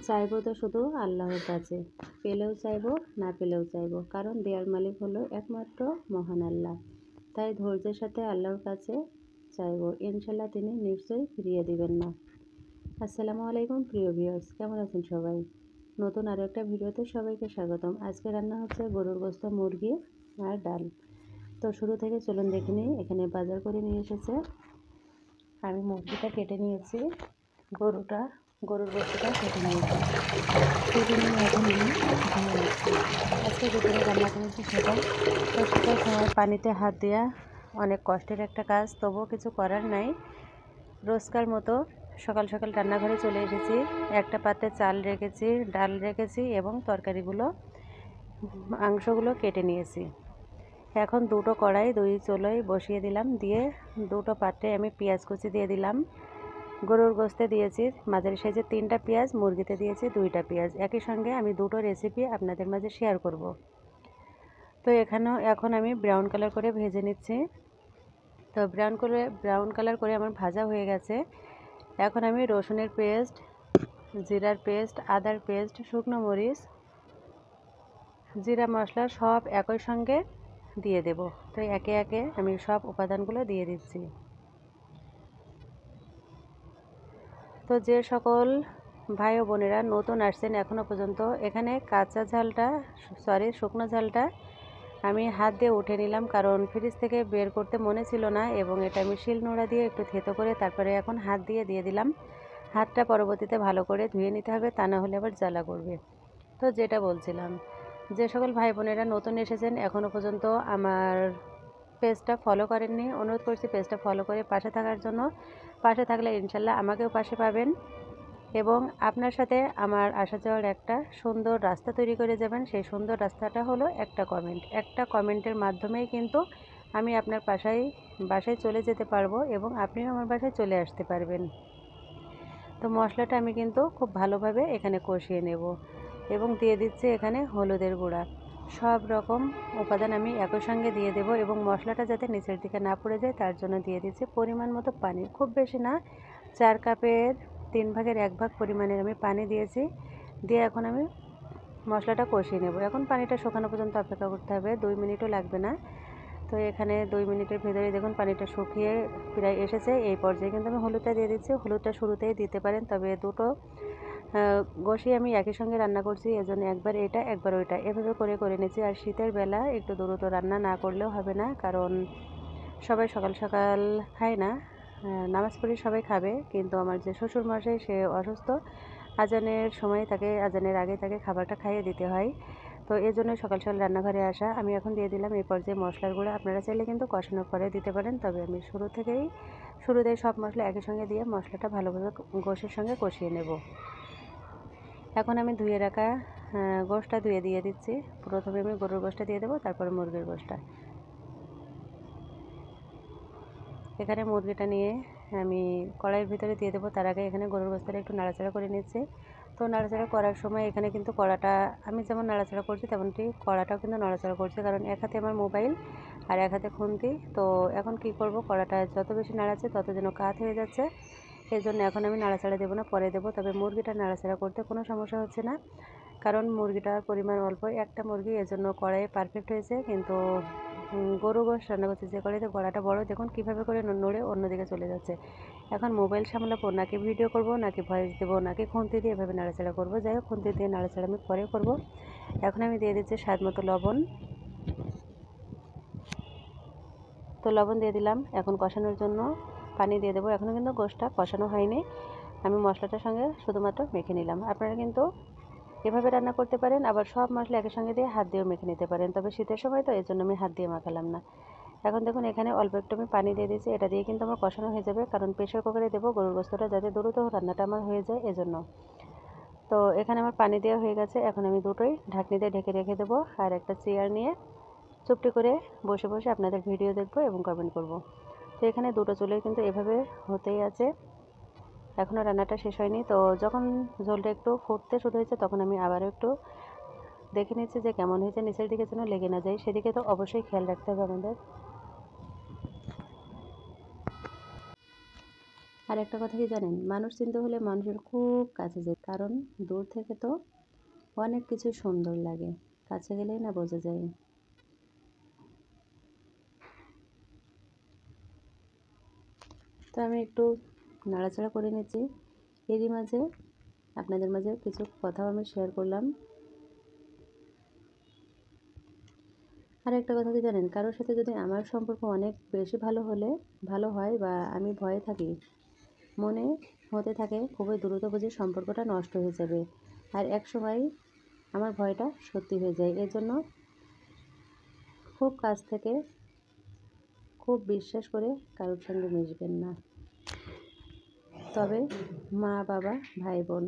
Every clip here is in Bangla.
চাইবো তো শুধু আল্লাহর কাছে, পেলেও চাইবো না পেলেও চাইবো, কারণ দেয়ার মালিক হলো একমাত্র মহান আল্লাহ। তাই ধৈর্যের সাথে আল্লাহর কাছে চাইবো, ইনশাল্লাহ তিনি নিশ্চয়ই ফিরিয়ে দিবেন না। আসসালামু আলাইকুম প্রিয় ভিউয়ার্স, কেমন আছেন সবাই? নতুন আরও একটা ভিডিওতে সবাইকে স্বাগতম। আজকে রান্না হচ্ছে গরুর গোশত, মুরগি আর ডাল। তো শুরু থেকে চলুন দেখে নিই। এখানে বাজার করে নিয়ে এসেছে, আমি মুরগিটা কেটে নিয়েছি, গরুর গোশতটা কেটে নিয়েছি। কেটে নিয়ে এখন আমি ধুয়ে নিচ্ছি। আজকে দুপুরে রান্না করেছি সেটা, তো সেটার সময় পানিতে হাত দেওয়া অনেক কষ্টের একটা কাজ, তবুও কিছু করার নাই। রোজকার মতো সকাল সকাল রান্নাঘরে চলে এসেছি। একটা পাত্রে চাল রেখেছি, ডাল রেখেছি এবং তরকারিগুলো, মাংসগুলো কেটে নিয়েছি। এখন দুটো কড়াই দুই চুলোয় বসিয়ে দিলাম, দিয়ে দুটো পাত্রে আমি পেঁয়াজ কুচি দিয়ে দিলাম। গরুর গোশতে দিয়েছি মাঝারি সাইজের 3টা পেঁয়াজ, মুরগিতে দিয়েছি 2টা পেঁয়াজ। একই সঙ্গে আমি দুটো রেসিপি আপনাদের মাঝে শেয়ার করব। তো এখন আমি ব্রাউন কালার করে ভেজে নিচ্ছি। তো ব্রাউন কালার করে আমার ভাজা হয়ে গেছে। এখন আমি রসুনের পেস্ট, জিরার পেস্ট, আদার পেস্ট, শুকনো মরিচ, জিরা মশলা সব একই সঙ্গে দিয়ে দেব। তো একে একে আমি সব উপাদানগুলো দিয়ে দিচ্ছি। তো যে সকল ভাই ও বোনেরা নতুন আসছেন এখনও পর্যন্ত, এখানে শুকনো ঝালটা আমি হাত দিয়ে উঠে নিলাম, কারণ ফ্রিজ থেকে বের করতে মনে ছিল না, এবং এটা আমি শিলনোড়া দিয়ে একটু থেতো করে তারপরে এখন হাত দিয়ে দিলাম। হাতটা পরবর্তীতে ভালো করে ধুয়ে নিতে হবে, তা না হলে আবার জ্বালা করবে। তো যেটা বলছিলাম, যে সকল ভাই বোনেরা নতুন এসেছেন এখনও পর্যন্ত আমার পেজটা ফলো করেননি, অনুরোধ করছি পেজটা ফলো করে পাশে থাকার জন্য। পাশে থাকলে ইনশাল্লাহ আমাকেও পাশে পাবেন, এবং আপনার সাথে আমার আসা যাওয়ার একটা সুন্দর রাস্তা তৈরি করে যাবেন। সেই সুন্দর রাস্তাটা হলো একটা কমেন্টের মাধ্যমেই কিন্তু আমি আপনার বাসায় চলে যেতে পারবো, এবং আপনিও আমার বাসায় চলে আসতে পারবেন। তো মশলাটা আমি কিন্তু খুব ভালোভাবে এখানে কষিয়ে নেব, এবং দিয়ে দিচ্ছি এখানে হলুদের গুঁড়া। সব রকম উপাদান আমি একই সঙ্গে দিয়ে দেব, এবং মশলাটা যাতে নিচের দিকে না পড়ে যায় তার জন্য দিয়ে দিচ্ছি পরিমাণ মতো পানি। খুব বেশি না, 4 কাপের 3 ভাগের 1 ভাগ পরিমাণের আমি পানি দিয়েছি। দিয়ে এখন আমি মশলাটা কষিয়ে নেব। এখন পানিটা শুকানো পর্যন্ত অপেক্ষা করতে হবে, 2 মিনিটও লাগবে না। তো এখানে 2 মিনিটের ভেতরে দেখুন পানিটা শুকিয়ে প্রায় এসেছে। এই পর্যায়ে কিন্তু আমি হলুদটা দিয়ে দিচ্ছি। হলুদটা শুরুতেই দিতে পারেন, তবে দুটো গোশই আমি একই সঙ্গে রান্না করছি, এজন্য একবার এটা একবার ওইটা এভাবে করে নিচ্ছি। আর শীতের বেলা একটু দ্রুত রান্না না করলেও হবে না, কারণ সবাই সকাল সকাল খায় না। নামাজ পড়ে সবাই খাবে, কিন্তু আমার যে শ্বশুরমশাই সে অসুস্থ, আজানের আগে তাকে খাবারটা খাইয়ে দিতে হয়। তো এই জন্য সকাল সকাল রান্নাঘরে আসা। আমি এখন দিয়ে দিলাম এই পর্যায়ে মশলার গুঁড়া। আপনারা চাইলে কিন্তু কষানোর পরে দিতে পারেন, তবে আমি শুরুতেই সব মশলা একই সঙ্গে দিয়ে মশলাটা ভালোভাবে গোশের সঙ্গে কষিয়ে নেব। এখন আমি ধুয়ে রাখা গোশটা দিয়ে দিচ্ছি। প্রথমে আমি গরুর গোশটা দিয়ে দেবো, তারপরে মুরগির গোশটা। এখানে মুরগিটা নিয়ে আমি কড়াইয়ের ভিতরে দিয়ে দেবো, তার আগে এখানে গরুর গোশটা একটু নাড়াচাড়া করে নিচ্ছি। তো নাড়াচাড়া করার সময় এখানে কিন্তু কড়াটা আমি যেমন নাড়াচাড়া করছি তেমনটি কড়াটাও কিন্তু নাড়াচাড়া করছে, কারণ এক হাতে আমার মোবাইল আর এক হাতে খুন্তি। তো এখন কি করব, কড়াটা যত বেশি নাড়াচ্ছে তত যেন কাত হয়ে যাচ্ছে। এই জন্য এখন আমি নাড়াচাড়া দেবো না, পরে দেবো। তবে মুরগিটা নাড়াচাড়া করতে কোনো সমস্যা হচ্ছে না, কারণ মুরগিটার পরিমাণ অল্প, একটা মুরগি, এজন্য কড়াই পারফেক্ট হয়েছে। কিন্তু গরু গোশ রান্না করছে যে কড়াইতে, কড়াটা বড়, দেখুন কীভাবে করে নড়ে অন্যদিকে চলে যাচ্ছে। এখন মোবাইল সামলাবো নাকি ভিডিও করব, নাকি ভয়েস দেবো, নাকি খুন্তি দিয়ে এভাবে নাড়াচাড়া করবো। যাই হোক, খুন্তি দিয়ে নাড়াচাড়া আমি পরে করব। এখন আমি দিয়ে দিচ্ছি স্বাদ মতো লবণ। তো লবণ দিয়ে দিলাম। এখন কষানোর জন্য পানি দিয়ে দেবো। এখনও কিন্তু গোশটা কষানো হয়নি, আমি মশলাটার সঙ্গে শুধুমাত্র মেখে নিলাম। আপনারা কিন্তু এভাবে রান্না করতে পারেন, আবার সব মশলা একই সঙ্গে দিয়ে হাত দিয়েও মেখে নিতে পারেন, তবে শীতের সময় তো এর জন্য আমি হাত দিয়ে মাখালাম না। এখন দেখুন এখানে অল্প একটু আমি পানি দিয়ে দিয়েছি, এটা দিয়ে কিন্তু আমার কষানো হয়ে যাবে, কারণ প্রেশার কুকারে দেবো গরুর গোশতটা যাতে দ্রুত রান্নাটা আমার হয়ে যায় এজন্য। তো এখানে আমার পানি দেওয়া হয়ে গেছে। এখন আমি দুটোই ঢাকনি দিয়ে ঢেকে রেখে দেবো, আর একটা চেয়ার নিয়ে চুপটি করে বসে বসে আপনাদের ভিডিও দেখবো এবং কমেন্ট করব। তো এখানে দুটো চুলে কিন্তু এভাবে হতেই আছে, এখনও রান্নাটা শেষ হয়নি। তো যখন ঝোলটা একটু ফুটতে শুরু হয়েছে তখন আমি আবারও একটু দেখে নিচ্ছি যে কেমন হয়েছে, নিচের দিকে যেন লেগে না যায়, সেদিকে তো অবশ্যই খেয়াল রাখতে হবে আমাদের। আর একটা কথা কি জানেন, মানুষ চিনতে হলে মানুষের খুব কাছে যায়, কারণ দূর থেকে তো অনেক কিছু সুন্দর লাগে, কাছে গেলেই না বোঝা যায়। তো আমি একটু নাড়াচাড়া করে নিচ্ছি। এরই মাঝে আপনাদের মাঝে কিছু কথাও আমি শেয়ার করলাম। আর একটা কথা কি জানেন, কারোর সাথে যদি আমার সম্পর্ক অনেক বেশি ভালো হয় বা আমি ভয়ে থাকি, মনে হতে থাকে খুবই দ্রুত বুঝি সম্পর্কটা নষ্ট হয়ে যাবে, আর এক সময় আমার ভয়টা সত্যি হয়ে যায়। এর জন্য খুব কাছ থেকে খুব বিশ্বাস করে কারোর সঙ্গে মিশবেন না। তবে মা বাবা ভাই বোন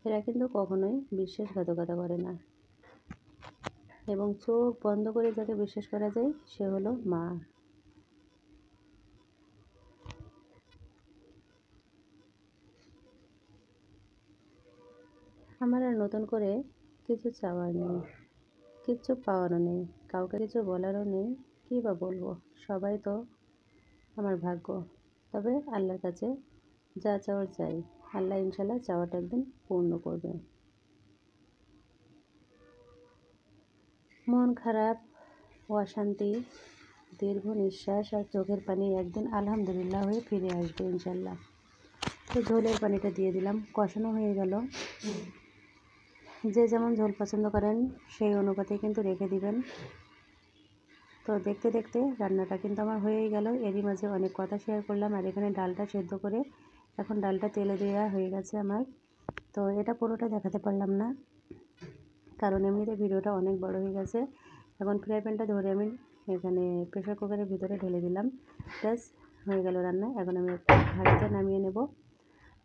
এরা কিন্তু কখনোই বিশ্বাসঘাতকতা করে না, এবং চোখ বন্ধ করে যাকে বিশ্বাস করা যায় সে হলো মা। আমার আর নতুন করে কিছু চাওয়ার নেই, কিচ্ছু পাওয়ারও নেই, কাউকে কিছু বলারও নেই। কী বা বলবো, সবাই তো আমার ভাগ্য। তবে আল্লাহর কাছে যা চাওয়ার চাই, আল্লাহ ইনশাল্লাহ চাওয়াটা একদিন পূর্ণ করবে। মন খারাপ, অশান্তি, দীর্ঘ নিঃশ্বাস আর চোখের পানি একদিন আলহামদুলিল্লাহ হয়ে ফিরে আসবে ইনশাল্লাহ। তো ঝোলের পানিটা দিয়ে দিলাম, কষানো হয়ে গেল। যে যেমন ঝোল পছন্দ করেন সেই অনুপাতে কিন্তু রেখে দিবেন। তো দেখতে দেখতে রান্নাটা কিন্তু আমার হয়েই গেল। এরই মাঝে অনেক কথা শেয়ার করলাম। আর এখানে ডালটা সেদ্ধ করে এখন ডালটা তেলে দেওয়া হয়ে গেছে আমার। তো এটা পুরোটা দেখাতে পারলাম না, কারণ এমনিতে ভিডিওটা অনেক বড় হয়ে গেছে। এখন ফ্রাই প্যানটা ধরে আমি এখানে প্রেসার কুকারের ভিতরে ঢেলে দিলাম। ব্যাস হয়ে গেল রান্না। এখন আমি একটা হাঁড়িতে নামিয়ে নেব।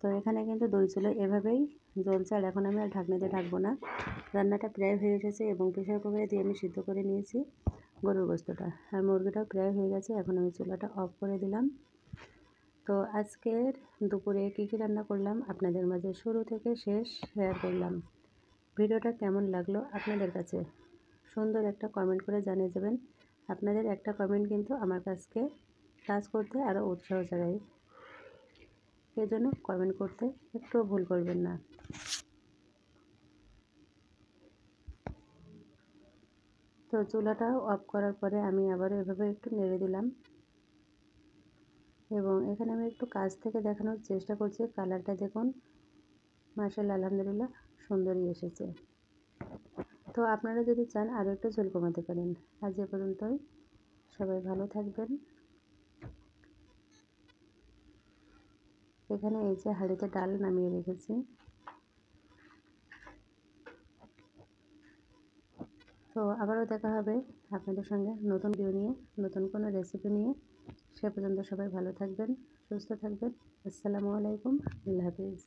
তো এখানে কিন্তু দই চুলো এভাবেই জ্বলছে, আর এখন আমি আর ঢাকনা দিয়ে ঢাকবো না। রান্নাটা প্রায় হয়ে এসেছে এবং প্রেসার কুকারে দিয়ে আমি সিদ্ধ করে নিয়েছি গরুর গোস্তটা, আর মুরগিটাও প্রায় হয়ে গেছে। এখন আমি চুলাটা অফ করে দিলাম। তো আজকের দুপুরে কী কী রান্না করলাম আপনাদের মাঝে শুরু থেকে শেষ শেয়ার করলাম। ভিডিওটা কেমন লাগলো আপনাদের কাছে সুন্দর একটা কমেন্ট করে জানিয়ে যাবেন। আপনাদের একটা কমেন্ট কিন্তু আমার কাজ করতে আরও উৎসাহ জাগায়, এজন্য কমেন্ট করতে একটুও ভুল করবেন না। তো চুলাটা অফ করার পরে আমি আবারও এভাবে একটু নেড়ে দিলাম, এবং এখানে আমি একটু কাছ থেকে দেখানোর চেষ্টা করছি। কালারটা দেখুন, মাশাআল্লাহ আলহামদুলিল্লাহ সুন্দরই এসেছে। তো আপনারা যদি চান আরও একটু ঝোল কমাতে পারেন। আজ এ পর্যন্তই, সবাই ভালো থাকবেন। এখানে এই যে হাঁড়িতে ডাল নামিয়ে রেখেছি। তো আবারও দেখা হবে আপনাদের সঙ্গে নতুন ভিডিও নিয়ে, নতুন কোনো রেসিপি নিয়ে। সে পর্যন্ত সবাই ভালো থাকবেন, সুস্থ থাকবেন। আসসালামু আলাইকুম, আল্লাহ হাফিজ।